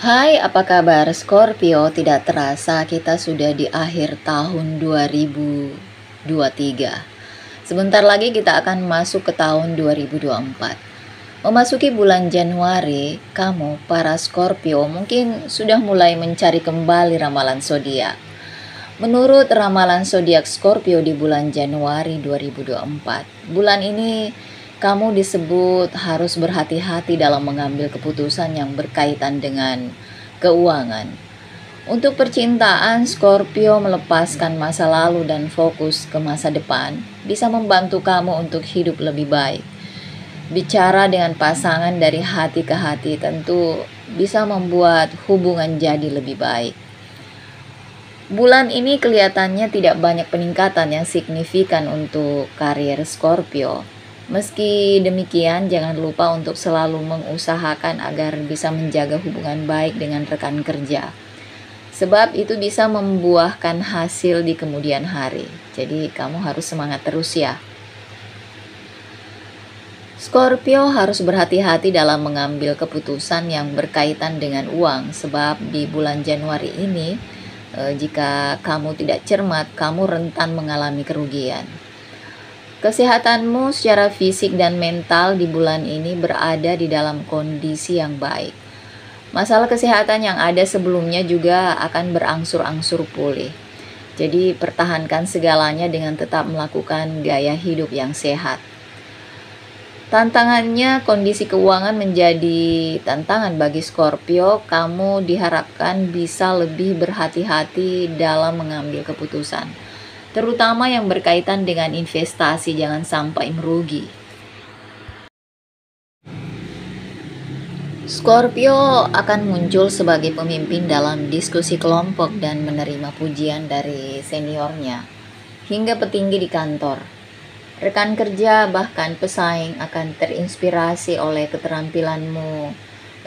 Hai, apa kabar Scorpio? Tidak terasa kita sudah di akhir tahun 2023. Sebentar lagi kita akan masuk ke tahun 2024. Memasuki bulan Januari, kamu para Scorpio mungkin sudah mulai mencari kembali ramalan zodiak. Menurut ramalan zodiak Scorpio di bulan Januari 2024, bulan ini kamu disebut harus berhati-hati dalam mengambil keputusan yang berkaitan dengan keuangan. Untuk percintaan, Scorpio melepaskan masa lalu dan fokus ke masa depan bisa membantu kamu untuk hidup lebih baik. Bicara dengan pasangan dari hati ke hati tentu bisa membuat hubungan jadi lebih baik. Bulan ini kelihatannya tidak banyak peningkatan yang signifikan untuk karir Scorpio. Meski demikian, jangan lupa untuk selalu mengusahakan agar bisa menjaga hubungan baik dengan rekan kerja. Sebab itu bisa membuahkan hasil di kemudian hari. Jadi kamu harus semangat terus ya. Scorpio harus berhati-hati dalam mengambil keputusan yang berkaitan dengan uang. Sebab di bulan Januari ini, jika kamu tidak cermat, kamu rentan mengalami kerugian. Kesehatanmu secara fisik dan mental di bulan ini berada di dalam kondisi yang baik. Masalah kesehatan yang ada sebelumnya juga akan berangsur-angsur pulih. Jadi pertahankan segalanya dengan tetap melakukan gaya hidup yang sehat. Tantangannya, kondisi keuangan menjadi tantangan bagi Scorpio. Kamu diharapkan bisa lebih berhati-hati dalam mengambil keputusan, terutama yang berkaitan dengan investasi, jangan sampai merugi. Scorpio akan muncul sebagai pemimpin dalam diskusi kelompok dan menerima pujian dari seniornya, hingga petinggi di kantor. Rekan kerja bahkan pesaing akan terinspirasi oleh keterampilanmu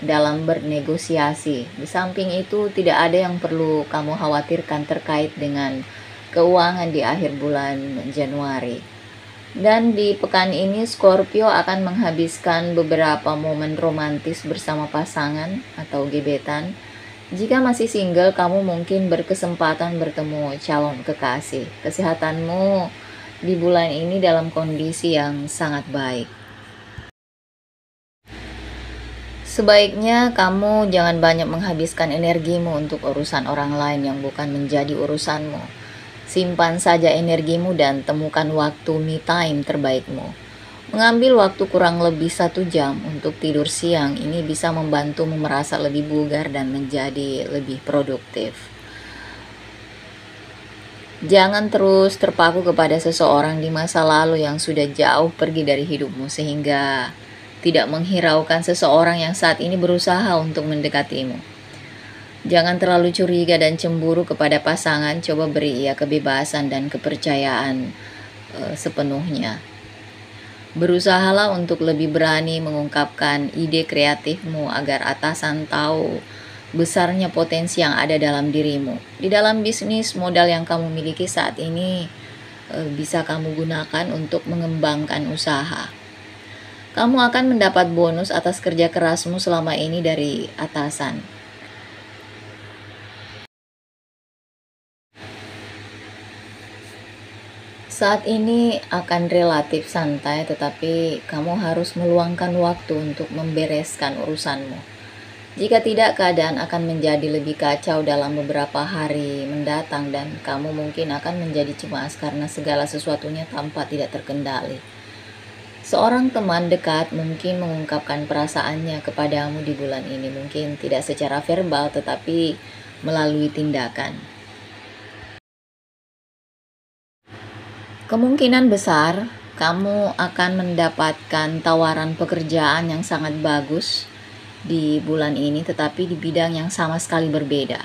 dalam bernegosiasi. Di samping itu, tidak ada yang perlu kamu khawatirkan terkait dengan keuangan di akhir bulan Januari. Dan di pekan ini Scorpio akan menghabiskan beberapa momen romantis bersama pasangan atau gebetan. Jika masih single, kamu mungkin berkesempatan bertemu calon kekasih. Kesehatanmu di bulan ini dalam kondisi yang sangat baik. Sebaiknya kamu jangan banyak menghabiskan energimu untuk urusan orang lain yang bukan menjadi urusanmu. Simpan saja energimu dan temukan waktu me time terbaikmu. Mengambil waktu kurang lebih 1 jam untuk tidur siang ini bisa membantumu merasa lebih bugar dan menjadi lebih produktif. Jangan terus terpaku kepada seseorang di masa lalu yang sudah jauh pergi dari hidupmu sehingga tidak menghiraukan seseorang yang saat ini berusaha untuk mendekatimu. Jangan terlalu curiga dan cemburu kepada pasangan, coba beri ia kebebasan dan kepercayaan sepenuhnya. Berusahalah untuk lebih berani mengungkapkan ide kreatifmu agar atasan tahu besarnya potensi yang ada dalam dirimu. Di dalam bisnis, modal yang kamu miliki saat ini bisa kamu gunakan untuk mengembangkan usaha. Kamu akan mendapat bonus atas kerja kerasmu selama ini dari atasan. Saat ini akan relatif santai, tetapi kamu harus meluangkan waktu untuk membereskan urusanmu. Jika tidak, keadaan akan menjadi lebih kacau dalam beberapa hari mendatang dan kamu mungkin akan menjadi cemas karena segala sesuatunya tampak tidak terkendali. Seorang teman dekat mungkin mengungkapkan perasaannya kepadamu di bulan ini, mungkin tidak secara verbal tetapi melalui tindakan. Kemungkinan besar kamu akan mendapatkan tawaran pekerjaan yang sangat bagus di bulan ini, tetapi di bidang yang sama sekali berbeda.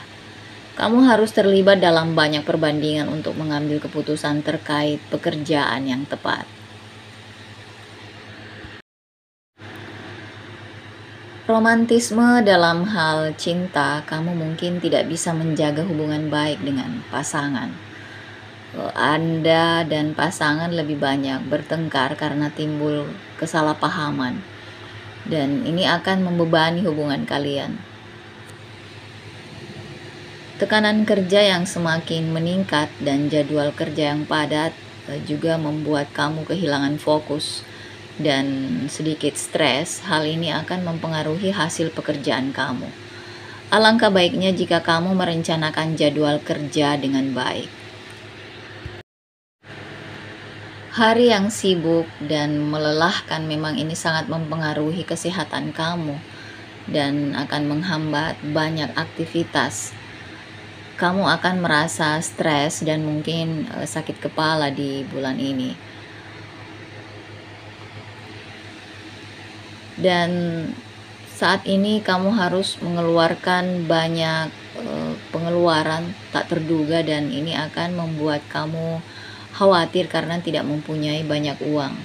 Kamu harus terlibat dalam banyak perbandingan untuk mengambil keputusan terkait pekerjaan yang tepat. Romantisme dalam hal cinta, kamu mungkin tidak bisa menjaga hubungan baik dengan pasangan. Anda dan pasangan lebih banyak bertengkar karena timbul kesalahpahaman, dan ini akan membebani hubungan kalian. Tekanan kerja yang semakin meningkat dan jadwal kerja yang padat juga membuat kamu kehilangan fokus dan sedikit stres. Hal ini akan mempengaruhi hasil pekerjaan kamu. Alangkah baiknya jika kamu merencanakan jadwal kerja dengan baik. Hari yang sibuk dan melelahkan memang ini sangat mempengaruhi kesehatan kamu dan akan menghambat banyak aktivitas. Kamu akan merasa stres dan mungkin sakit kepala di bulan ini. Dan saat ini kamu harus mengeluarkan banyak pengeluaran tak terduga dan ini akan membuat kamu khawatir karena tidak mempunyai banyak uang.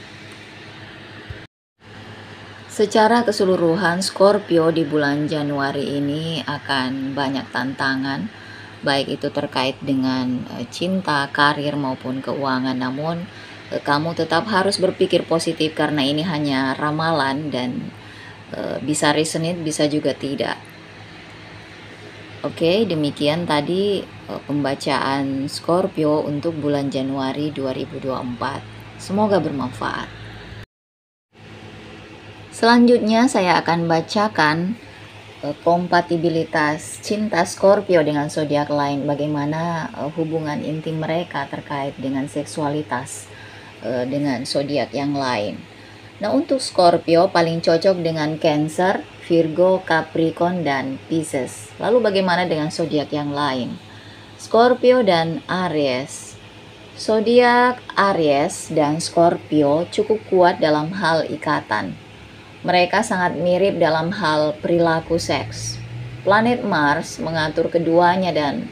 Secara keseluruhan, Scorpio di bulan Januari ini akan banyak tantangan, baik itu terkait dengan cinta, karir maupun keuangan. Namun kamu tetap harus berpikir positif karena ini hanya ramalan dan bisa resonate, bisa juga tidak. Oke, demikian tadi pembacaan Scorpio untuk bulan Januari 2024. Semoga bermanfaat. Selanjutnya saya akan bacakan kompatibilitas cinta Scorpio dengan zodiak lain, bagaimana hubungan intim mereka terkait dengan seksualitas dengan zodiak yang lain. Nah, untuk Scorpio paling cocok dengan Cancer, Virgo, Capricorn, dan Pisces. Lalu bagaimana dengan zodiak yang lain? Scorpio dan Aries. Zodiak Aries dan Scorpio cukup kuat dalam hal ikatan. Mereka sangat mirip dalam hal perilaku seks. Planet Mars mengatur keduanya dan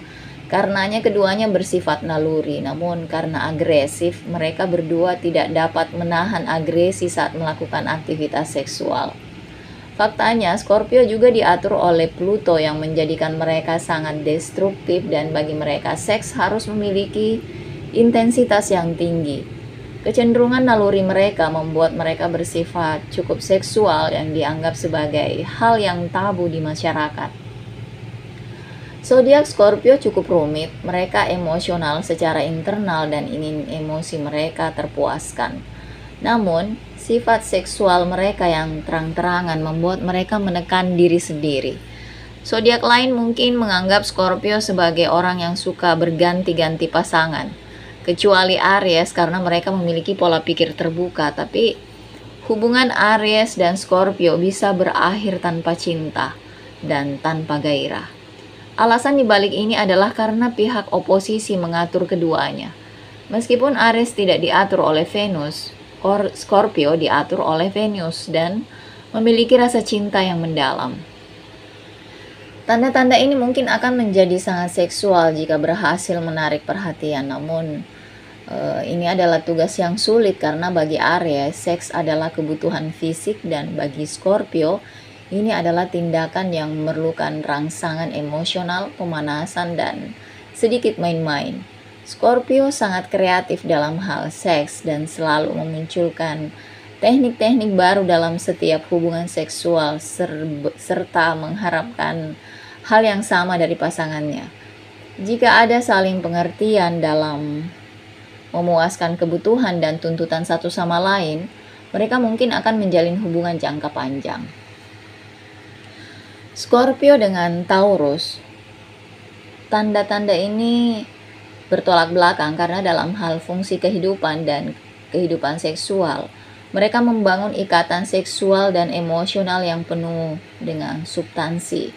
karenanya keduanya bersifat naluri, namun karena agresif, mereka berdua tidak dapat menahan agresi saat melakukan aktivitas seksual. Faktanya, Scorpio juga diatur oleh Pluto yang menjadikan mereka sangat destruktif dan bagi mereka seks harus memiliki intensitas yang tinggi. Kecenderungan naluri mereka membuat mereka bersifat cukup seksual yang dianggap sebagai hal yang tabu di masyarakat. Zodiak Scorpio cukup rumit, mereka emosional secara internal dan ingin emosi mereka terpuaskan. Namun, sifat seksual mereka yang terang-terangan membuat mereka menekan diri sendiri. Zodiak lain mungkin menganggap Scorpio sebagai orang yang suka berganti-ganti pasangan, kecuali Aries karena mereka memiliki pola pikir terbuka, tapi hubungan Aries dan Scorpio bisa berakhir tanpa cinta dan tanpa gairah. Alasan dibalik ini adalah karena pihak oposisi mengatur keduanya. Meskipun Aries tidak diatur oleh Venus, Scorpio diatur oleh Venus dan memiliki rasa cinta yang mendalam. Tanda-tanda ini mungkin akan menjadi sangat seksual jika berhasil menarik perhatian, namun ini adalah tugas yang sulit karena bagi Aries, seks adalah kebutuhan fisik dan bagi Scorpio, ini adalah tindakan yang memerlukan rangsangan emosional, pemanasan, dan sedikit main-main. Scorpio sangat kreatif dalam hal seks dan selalu memunculkan teknik-teknik baru dalam setiap hubungan seksual serta mengharapkan hal yang sama dari pasangannya. Jika ada saling pengertian dalam memuaskan kebutuhan dan tuntutan satu sama lain, mereka mungkin akan menjalin hubungan jangka panjang. Scorpio dengan Taurus, tanda-tanda ini bertolak belakang karena dalam hal fungsi kehidupan dan kehidupan seksual, mereka membangun ikatan seksual dan emosional yang penuh dengan substansi.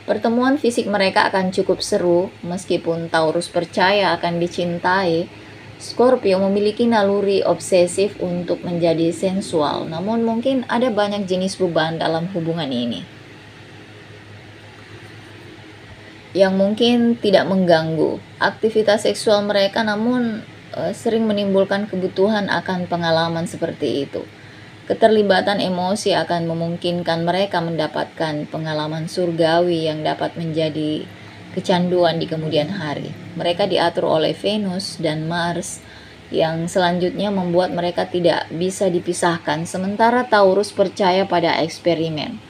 Pertemuan fisik mereka akan cukup seru, meskipun Taurus percaya akan dicintai. Scorpio memiliki naluri obsesif untuk menjadi sensual, namun mungkin ada banyak jenis beban dalam hubungan ini yang mungkin tidak mengganggu aktivitas seksual mereka, namun sering menimbulkan kebutuhan akan pengalaman seperti itu. Keterlibatan emosi akan memungkinkan mereka mendapatkan pengalaman surgawi yang dapat menjadi kecanduan di kemudian hari. Mereka diatur oleh Venus dan Mars yang selanjutnya membuat mereka tidak bisa dipisahkan, sementara Taurus percaya pada eksperimen.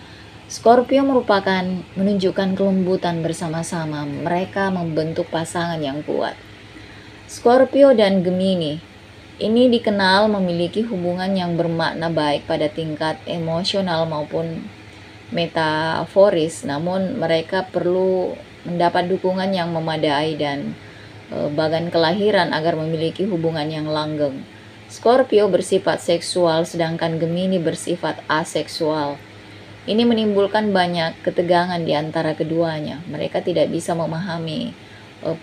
Scorpio merupakan menunjukkan kelembutan bersama-sama, mereka membentuk pasangan yang kuat. Scorpio dan Gemini ini dikenal memiliki hubungan yang bermakna baik pada tingkat emosional maupun metaforis, namun mereka perlu mendapat dukungan yang memadai dan bagan kelahiran agar memiliki hubungan yang langgeng. Scorpio bersifat seksual sedangkan Gemini bersifat aseksual. Ini menimbulkan banyak ketegangan di antara keduanya. Mereka tidak bisa memahami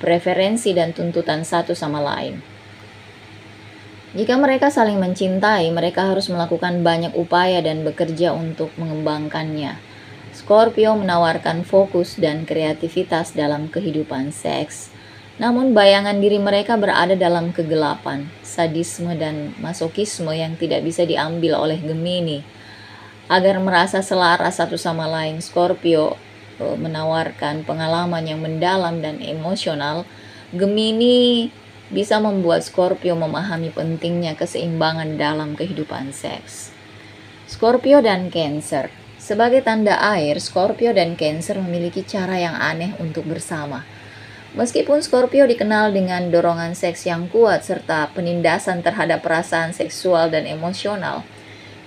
preferensi dan tuntutan satu sama lain. Jika mereka saling mencintai, mereka harus melakukan banyak upaya dan bekerja untuk mengembangkannya. Scorpio menawarkan fokus dan kreativitas dalam kehidupan seks. Namun bayangan diri mereka berada dalam kegelapan, sadisme dan masokisme yang tidak bisa diambil oleh Gemini. Agar merasa selaras satu sama lain, Scorpio menawarkan pengalaman yang mendalam dan emosional. Gemini bisa membuat Scorpio memahami pentingnya keseimbangan dalam kehidupan seks. Scorpio dan Cancer. Sebagai tanda air, Scorpio dan Cancer memiliki cara yang aneh untuk bersama. Meskipun Scorpio dikenal dengan dorongan seks yang kuat serta penindasan terhadap perasaan seksual dan emosional,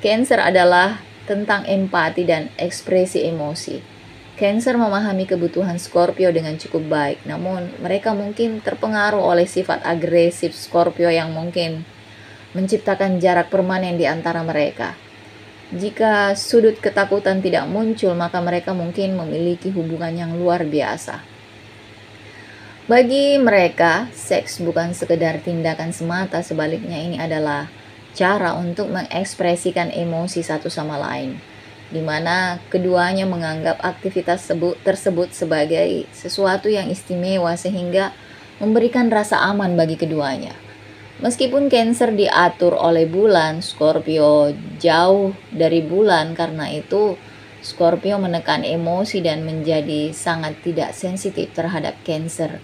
Cancer adalah tentang empati dan ekspresi emosi. Cancer memahami kebutuhan Scorpio dengan cukup baik, namun mereka mungkin terpengaruh oleh sifat agresif Scorpio yang mungkin menciptakan jarak permanen di antara mereka. Jika sudut ketakutan tidak muncul, maka mereka mungkin memiliki hubungan yang luar biasa. Bagi mereka, seks bukan sekedar tindakan semata, sebaliknya ini adalah cara untuk mengekspresikan emosi satu sama lain, di mana keduanya menganggap aktivitas tersebut sebagai sesuatu yang istimewa sehingga memberikan rasa aman bagi keduanya. Meskipun Cancer diatur oleh bulan, Scorpio jauh dari bulan, karena itu Scorpio menekan emosi dan menjadi sangat tidak sensitif terhadap Cancer.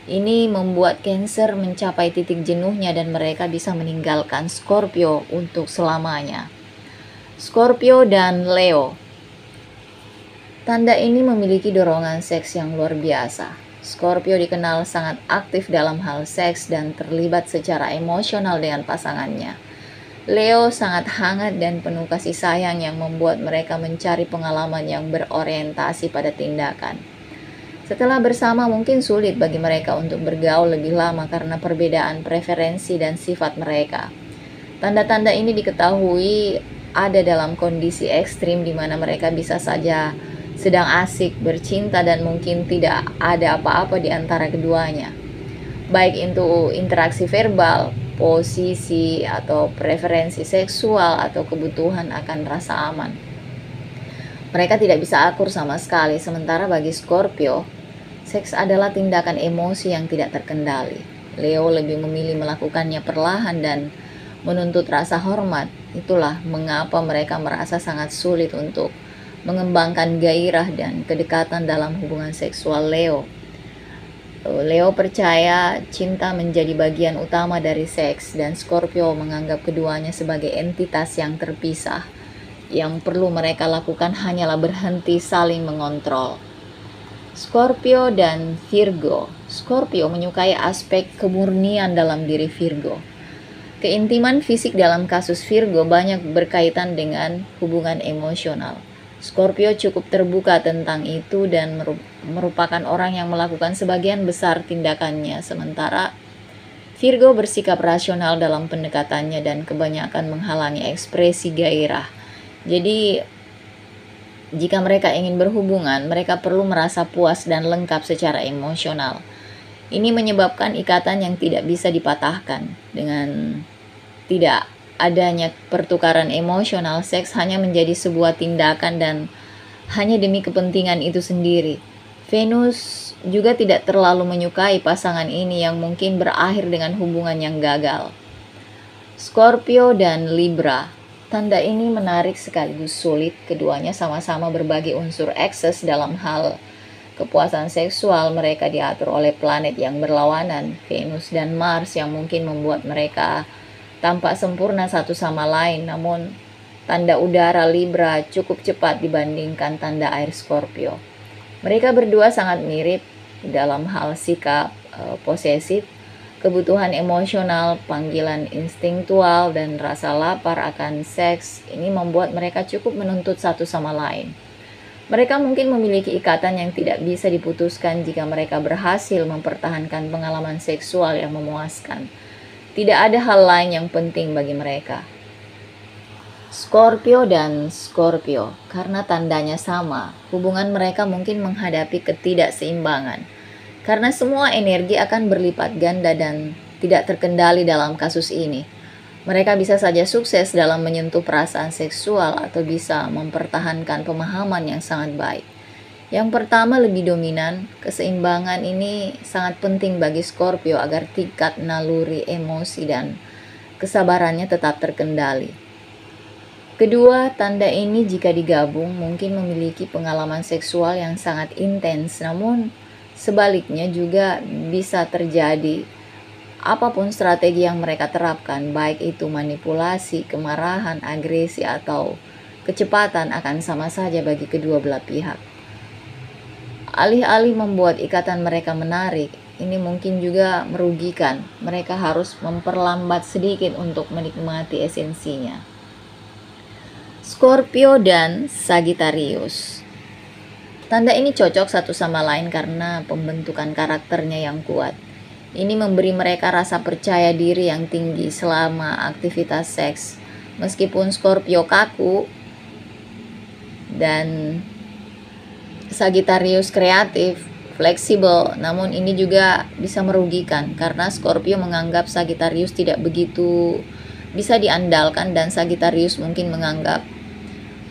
Ini membuat Cancer mencapai titik jenuhnya dan mereka bisa meninggalkan Scorpio untuk selamanya. Scorpio dan Leo. Tanda ini memiliki dorongan seks yang luar biasa. Scorpio dikenal sangat aktif dalam hal seks dan terlibat secara emosional dengan pasangannya. Leo sangat hangat dan penuh kasih sayang yang membuat mereka mencari pengalaman yang berorientasi pada tindakan. Setelah bersama, mungkin sulit bagi mereka untuk bergaul lebih lama karena perbedaan preferensi dan sifat mereka. Tanda-tanda ini diketahui ada dalam kondisi ekstrim di mana mereka bisa saja sedang asik bercinta dan mungkin tidak ada apa-apa di antara keduanya. Baik itu interaksi verbal, posisi, atau preferensi seksual, atau kebutuhan akan rasa aman. Mereka tidak bisa akur sama sekali, sementara bagi Scorpio, seks adalah tindakan emosi yang tidak terkendali. Leo lebih memilih melakukannya perlahan dan menuntut rasa hormat. Itulah mengapa mereka merasa sangat sulit untuk mengembangkan gairah dan kedekatan dalam hubungan seksual Leo. Leo percaya cinta menjadi bagian utama dari seks dan Scorpio menganggap keduanya sebagai entitas yang terpisah. Yang perlu mereka lakukan hanyalah berhenti saling mengontrol. Scorpio dan Virgo. Scorpio menyukai aspek kemurnian dalam diri Virgo. Keintiman fisik dalam kasus Virgo banyak berkaitan dengan hubungan emosional. Scorpio cukup terbuka tentang itu dan merupakan orang yang melakukan sebagian besar tindakannya, sementara Virgo bersikap rasional dalam pendekatannya dan kebanyakan menghalangi ekspresi gairah. Jadi, jika mereka ingin berhubungan, mereka perlu merasa puas dan lengkap secara emosional. Ini menyebabkan ikatan yang tidak bisa dipatahkan. Dengan tidak adanya pertukaran emosional, seks hanya menjadi sebuah tindakan dan hanya demi kepentingan itu sendiri. Venus juga tidak terlalu menyukai pasangan ini yang mungkin berakhir dengan hubungan yang gagal. Scorpio dan Libra. Tanda ini menarik sekaligus sulit. Keduanya sama-sama berbagi unsur ekses dalam hal kepuasan seksual. Mereka diatur oleh planet yang berlawanan, Venus dan Mars, yang mungkin membuat mereka tampak sempurna satu sama lain. Namun Tanda udara Libra cukup cepat dibandingkan tanda air Scorpio. Mereka berdua sangat mirip dalam hal sikap posesif, kebutuhan emosional, panggilan instingtual, dan rasa lapar akan seks. Ini membuat mereka cukup menuntut satu sama lain. Mereka mungkin memiliki ikatan yang tidak bisa diputuskan jika mereka berhasil mempertahankan pengalaman seksual yang memuaskan. Tidak ada hal lain yang penting bagi mereka. Scorpio dan Scorpio, karena tandanya sama, hubungan mereka mungkin menghadapi ketidakseimbangan. Karena semua energi akan berlipat ganda dan tidak terkendali dalam kasus ini. Mereka bisa saja sukses dalam menyentuh perasaan seksual atau bisa mempertahankan pemahaman yang sangat baik. Yang pertama lebih dominan, keseimbangan ini sangat penting bagi Scorpio agar tingkat naluri emosi dan kesabarannya tetap terkendali. Kedua, tanda ini jika digabung mungkin memiliki pengalaman seksual yang sangat intens, namun sebaliknya juga bisa terjadi. Apapun strategi yang mereka terapkan, baik itu manipulasi, kemarahan, agresi, atau kecepatan akan sama saja bagi kedua belah pihak. Alih-alih membuat ikatan mereka menarik, ini mungkin juga merugikan. Mereka harus memperlambat sedikit untuk menikmati esensinya. Scorpio dan Sagittarius. Tanda ini cocok satu sama lain karena pembentukan karakternya yang kuat. Ini memberi mereka rasa percaya diri yang tinggi selama aktivitas seks. Meskipun Scorpio kaku dan Sagittarius kreatif, fleksibel, namun ini juga bisa merugikan karena Scorpio menganggap Sagittarius tidak begitu bisa diandalkan dan Sagittarius mungkin menganggap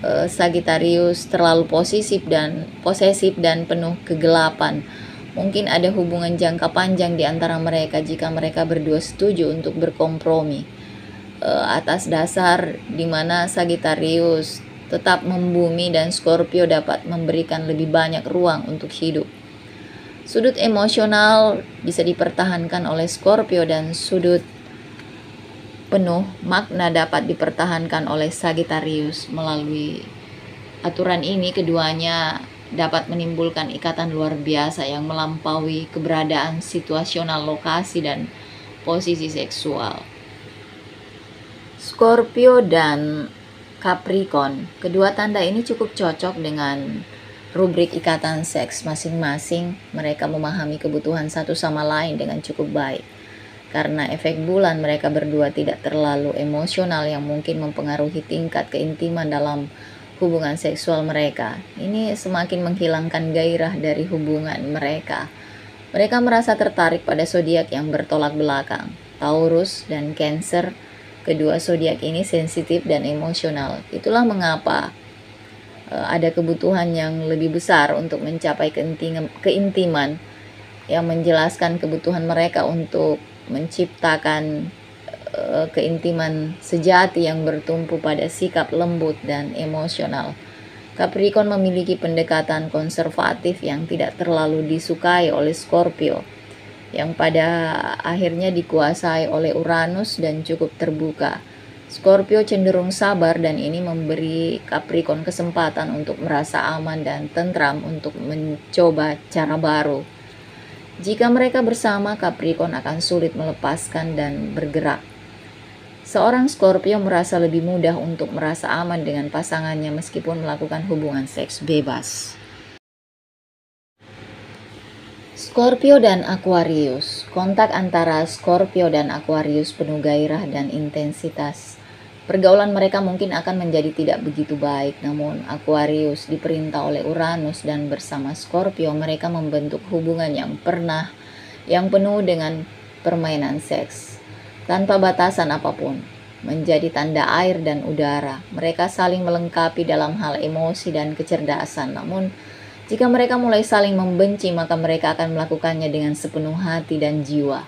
Sagittarius terlalu posesif dan penuh kegelapan. Mungkin ada hubungan jangka panjang di antara mereka jika mereka berdua setuju untuk berkompromi atas dasar di mana Sagittarius tetap membumi dan Scorpio dapat memberikan lebih banyak ruang untuk hidup. Sudut emosional bisa dipertahankan oleh Scorpio dan sudut penuh makna dapat dipertahankan oleh Sagittarius. Melalui aturan ini keduanya dapat menimbulkan ikatan luar biasa yang melampaui keberadaan situasional lokasi dan posisi seksual. Scorpio dan Capricorn, kedua tanda ini cukup cocok dengan rubrik ikatan seks masing-masing. Mereka memahami kebutuhan satu sama lain dengan cukup baik. Karena efek bulan, mereka berdua tidak terlalu emosional yang mungkin mempengaruhi tingkat keintiman dalam hubungan seksual mereka. Ini semakin menghilangkan gairah dari hubungan mereka. Mereka merasa tertarik pada zodiak yang bertolak belakang, Taurus dan Cancer. Kedua zodiak ini sensitif dan emosional. Itulah mengapa ada kebutuhan yang lebih besar untuk mencapai keintiman yang menjelaskan kebutuhan mereka untuk menciptakan keintiman sejati yang bertumpu pada sikap lembut dan emosional. Capricorn memiliki pendekatan konservatif yang tidak terlalu disukai oleh Scorpio, yang pada akhirnya dikuasai oleh Uranus dan cukup terbuka. Scorpio cenderung sabar dan ini memberi Capricorn kesempatan untuk merasa aman dan tentram untuk mencoba cara baru. Jika mereka bersama, Capricorn akan sulit melepaskan dan bergerak. Seorang Scorpio merasa lebih mudah untuk merasa aman dengan pasangannya meskipun melakukan hubungan seks bebas. Scorpio dan Aquarius. Kontak antara Scorpio dan Aquarius penuh gairah dan intensitas. Pergaulan mereka mungkin akan menjadi tidak begitu baik, namun Aquarius diperintah oleh Uranus dan bersama Scorpio mereka membentuk hubungan yang penuh dengan permainan seks tanpa batasan apapun, menjadi tanda air dan udara. Mereka saling melengkapi dalam hal emosi dan kecerdasan. Namun, jika mereka mulai saling membenci, maka mereka akan melakukannya dengan sepenuh hati dan jiwa.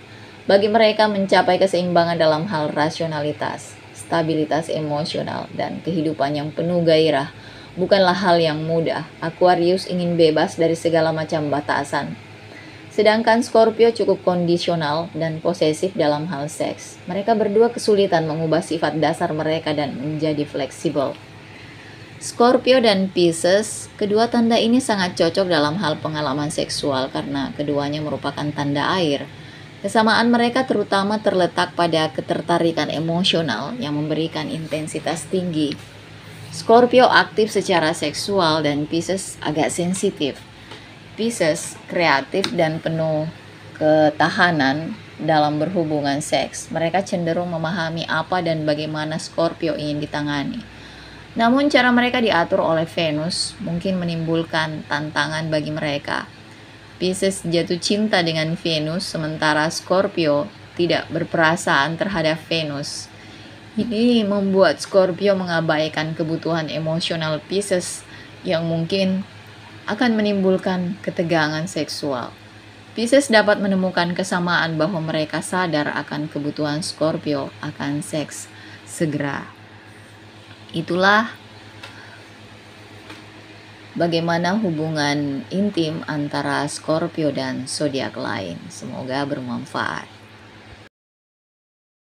Bagi mereka, mencapai keseimbangan dalam hal rasionalitas, stabilitas emosional, dan kehidupan yang penuh gairah bukanlah hal yang mudah. Aquarius ingin bebas dari segala macam batasan. Sedangkan Scorpio cukup kondisional dan posesif dalam hal seks. Mereka berdua kesulitan mengubah sifat dasar mereka dan menjadi fleksibel. Scorpio dan Pisces, kedua tanda ini sangat cocok dalam hal pengalaman seksual karena keduanya merupakan tanda air. Kesamaan mereka terutama terletak pada ketertarikan emosional yang memberikan intensitas tinggi. Scorpio aktif secara seksual dan Pisces agak sensitif. Pisces kreatif dan penuh ketahanan dalam berhubungan seks. Mereka cenderung memahami apa dan bagaimana Scorpio ingin ditangani. Namun cara mereka diatur oleh Venus mungkin menimbulkan tantangan bagi mereka. Pisces jatuh cinta dengan Venus, sementara Scorpio tidak berperasaan terhadap Venus. Ini membuat Scorpio mengabaikan kebutuhan emosional Pisces yang mungkin akan menimbulkan ketegangan seksual. Pisces dapat menemukan kesamaan bahwa mereka sadar akan kebutuhan Scorpio akan seks segera. Itulah bagaimana hubungan intim antara Scorpio dan zodiak lain. Semoga bermanfaat.